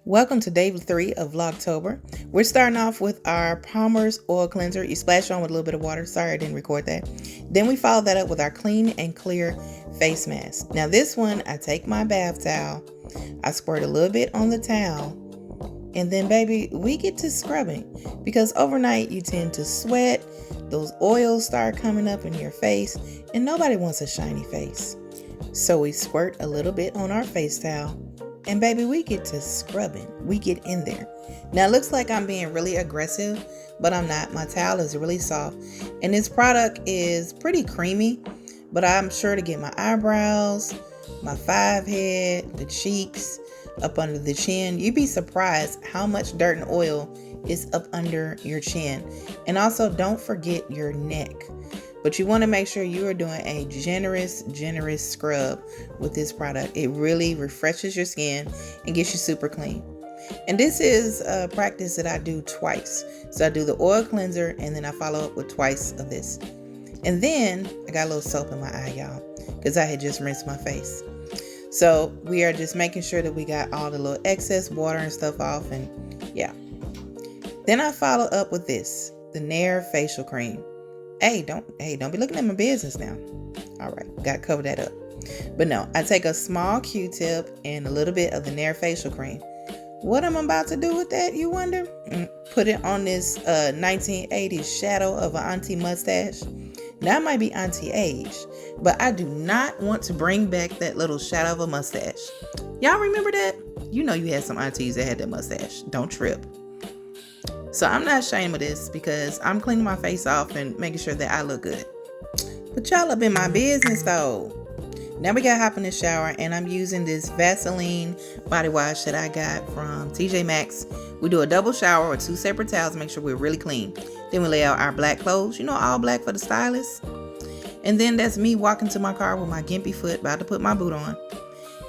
Welcome to day 3 of Vlogtober. We're starting off with our Palmer's oil cleanser. You splash on with a little bit of water. Sorry I didn't record that. Then we follow that up with our clean and clear face mask. Now this one, I take my bath towel, I squirt a little bit on the towel, and then baby, we get to scrubbing because overnight you tend to sweat, those oils start coming up in your face, and nobody wants a shiny face. So we squirt a little bit on our face towel, and baby, we get to scrubbing. We get in there. Now it looks like I'm being really aggressive, but I'm not. My towel is really soft, and this product is pretty creamy, but I'm sure to get my eyebrows, my forehead, the cheeks, up under the chin. You'd be surprised how much dirt and oil is up under your chin. And also don't forget your neck. But you want to make sure you are doing a generous scrub with this product. It really refreshes your skin and gets you super clean. And this is a practice that I do twice. So I do the oil cleanser and then I follow up with twice of this. And then I got a little soap in my eye, y'all, because I had just rinsed my face. So we are just making sure that we got all the little excess water and stuff off, and yeah. Then I follow up with this, the Nair facial cream. Hey, don't be looking at my business now. All right, got to cover that up. But no, I take a small Q-tip and a little bit of the Nair facial cream. What I'm about to do with that, you wonder? Put it on this 1980s shadow of an auntie mustache. Now, it might be anti-age, but I do not want to bring back that little shadow of a mustache. Y'all remember that? You know you had some aunties that had that mustache. Don't trip. So I'm not ashamed of this because I'm cleaning my face off and making sure that I look good. But y'all up in my business though. Now we gotta hop in the shower, and I'm using this Vaseline body wash that I got from TJ Maxx. We do a double shower with 2 separate towels to make sure we're really clean. Then we lay out our black clothes, you know, all black for the stylist. And then that's me walking to my car with my gimpy foot, about to put my boot on.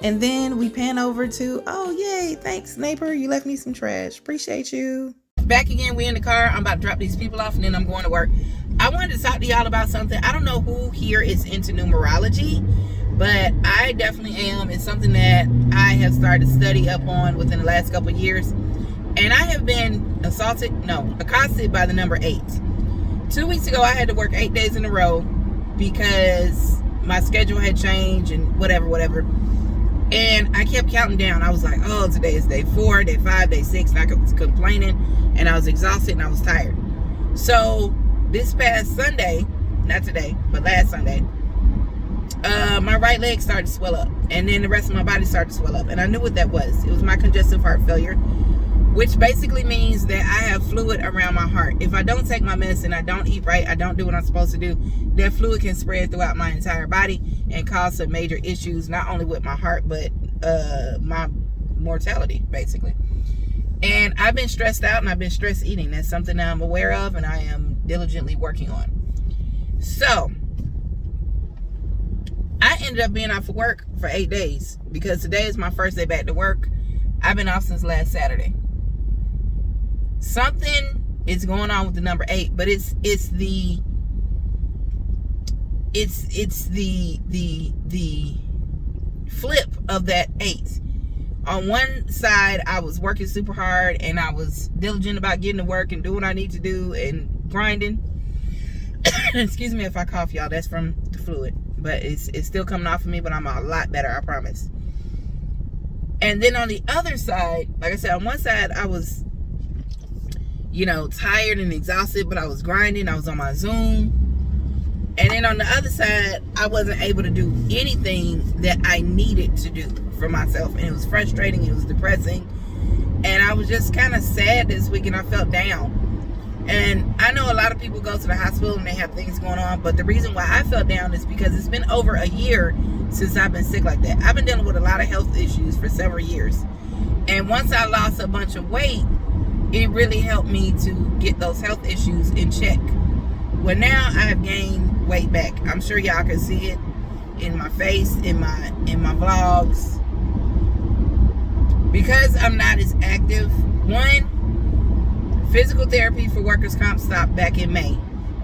And then we pan over to, oh yay, thanks neighbor, you left me some trash. Appreciate you. Back again, we in the car. I'm about to drop these people off and then I'm going to work. I wanted to talk to y'all about something. I don't know who here is into numerology, but I definitely am. It's something that I have started to study up on within the last couple of years. And I have been accosted by the number 8. 2 weeks ago, I had to work 8 days in a row because my schedule had changed and whatever. And I kept counting down. I was like, oh, today is day 4, day 5, day 6. And I was complaining and I was exhausted and I was tired. So this past Sunday, not today, but last Sunday, my right leg started to swell up. And then the rest of my body started to swell up. And I knew what that was. It was my congestive heart failure, which basically means that I have fluid around my heart. If I don't take my medicine, I don't eat right, I don't do what I'm supposed to do, that fluid can spread throughout my entire body and cause some major issues, not only with my heart, but my mortality, basically. And I've been stressed out and I've been stress eating. That's something that I'm aware of and I am diligently working on. So, I ended up being off of work for 8 days because today is my first day back to work. I've been off since last Saturday. Something is going on with the number 8, but it's the flip of that 8. On one side, I was working super hard and I was diligent about getting to work and doing what I need to do and grinding. Excuse me if I cough, y'all. That's from the fluid, but it's still coming off of me, but I'm a lot better, I promise. And then on the other side, like I said, on one side, I was, tired and exhausted, but I was grinding. I was on my Zoom. And then on the other side, I wasn't able to do anything that I needed to do for myself. And it was frustrating. It was depressing. And I was just kind of sad this week and I felt down. And I know a lot of people go to the hospital and they have things going on. But the reason why I felt down is because it's been over a year since I've been sick like that. I've been dealing with a lot of health issues for several years. And once I lost a bunch of weight, it really helped me to get those health issues in check. Well, now I have gained weight back. I'm sure y'all can see it in my face, in my vlogs. Because I'm not as active, physical therapy for workers' comp stopped back in May.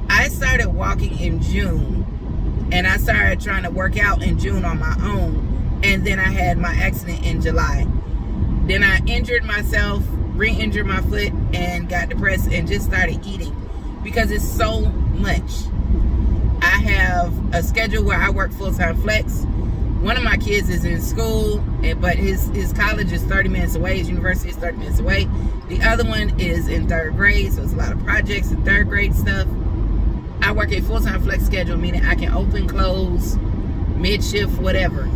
I started walking in June, and I started trying to work out in June on my own, and then I had my accident in July. Then I injured myself, re-injured my foot, and got depressed and just started eating because it's so much. I have a schedule where I work full-time flex. One of my kids is in school, but his college is 30 minutes away. His university is 30 minutes away. The other one is in 3rd grade, so it's a lot of projects and 3rd grade stuff. I work a full-time flex schedule, meaning I can open, close, mid-shift, whatever.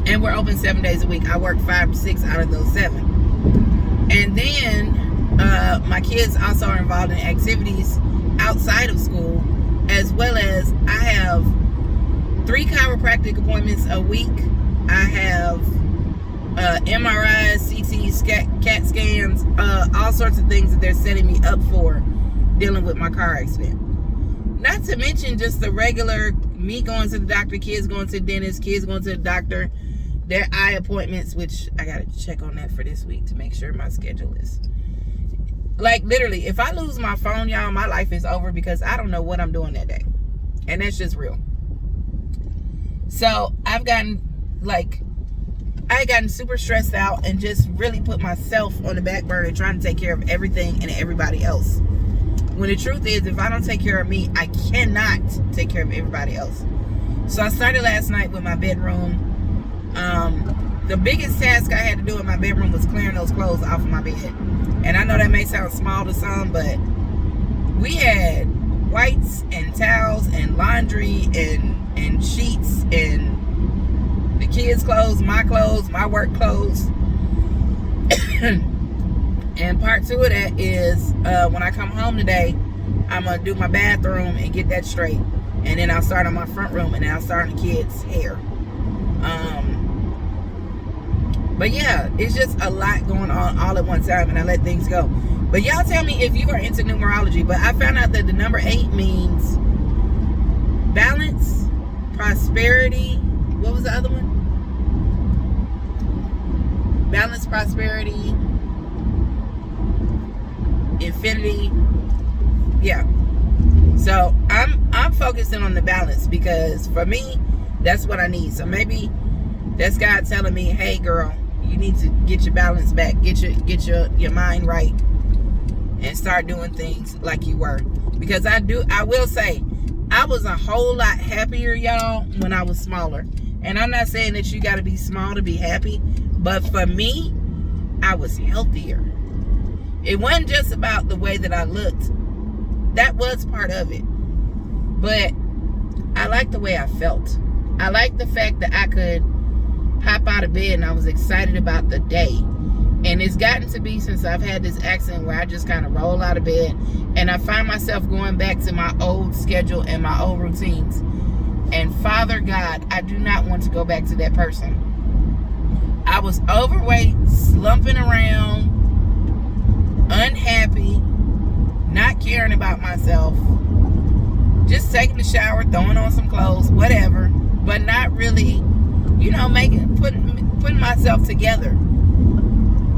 And we're open 7 days a week. I work 5 to 6 out of those 7. And then my kids also are involved in activities outside of school, as well as I have 3 chiropractic appointments a week. I have MRIs, CTs, CAT scans, all sorts of things that they're setting me up for dealing with my car accident. Not to mention just the regular me going to the doctor, kids going to the dentist, kids going to the doctor, their eye appointments, which I got to check on that for this week to make sure my schedule is. Like, literally, if I lose my phone, y'all, my life is over because I don't know what I'm doing that day. And that's just real. So I've gotten super stressed out and just really put myself on the back burner trying to take care of everything and everybody else. When the truth is, if I don't take care of me, I cannot take care of everybody else. So I started last night with my bedroom. The biggest task I had to do in my bedroom was clearing those clothes off of my bed. And I know that may sound small to some, but we had whites and towels and laundry and sheets and the kids' clothes, my work clothes. And part 2 of that is when I come home today, I'm going to do my bathroom and get that straight. And then I'll start on my front room, and then I'll start on the kids' hair. But yeah, it's just a lot going on all at one time, and I let things go. But y'all tell me if you are into numerology. But I found out that the number 8 means balance, prosperity. What was the other one? Balance, prosperity, infinity. Yeah. So I'm focusing on the balance because for me, that's what I need. So maybe that's God telling me, hey girl, you need to get your balance back, get your mind right, and start doing things like you were. Because I will say, I was a whole lot happier, y'all, when I was smaller. And I'm not saying that you got to be small to be happy, but for me, I was healthier. It wasn't just about the way that I looked. That was part of it. But I liked the way I felt. I liked the fact that I could hop out of bed and I was excited about the day. And it's gotten to be, since I've had this accident, where I just kind of roll out of bed and I find myself going back to my old schedule and my old routines. And Father God, I do not want to go back to that person. I was overweight, slumping around, unhappy, not caring about myself, just taking a shower, throwing on some clothes, whatever, but not really, putting myself together.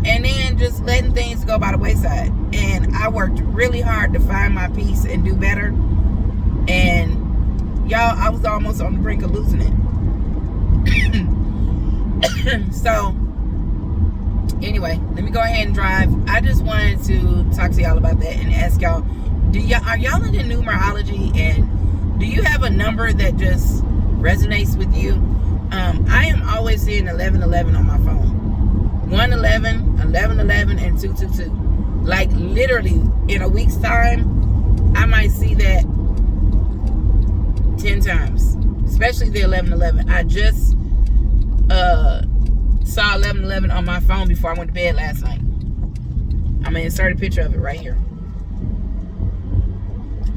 And then just letting things go by the wayside. And I worked really hard to find my peace and do better. And y'all, I was almost on the brink of losing it. So anyway, let me go ahead and drive. I just wanted to talk to y'all about that and ask y'all, are y'all into numerology, and do you have a number that just resonates with you? I am always seeing 1111 on my phone. 111, 1111, and 222. Like literally in a week's time, I might see that 10 times, especially the 1111. I just saw 1111 on my phone before I went to bed last night. I'm gonna insert a picture of it right here,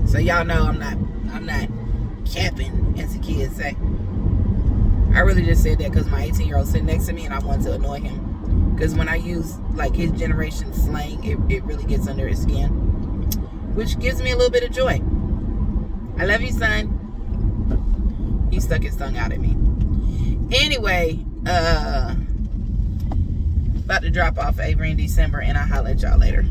so y'all know I'm not capping, as the kids say. I really just said that because my 18-year-old sitting next to me and I wanted to annoy him. Because when I use like his generation slang, it really gets under his skin, which gives me a little bit of joy. I love you, son. He stuck his tongue out at me. Anyway, about to drop off Avery in December, and I'll holler at y'all later.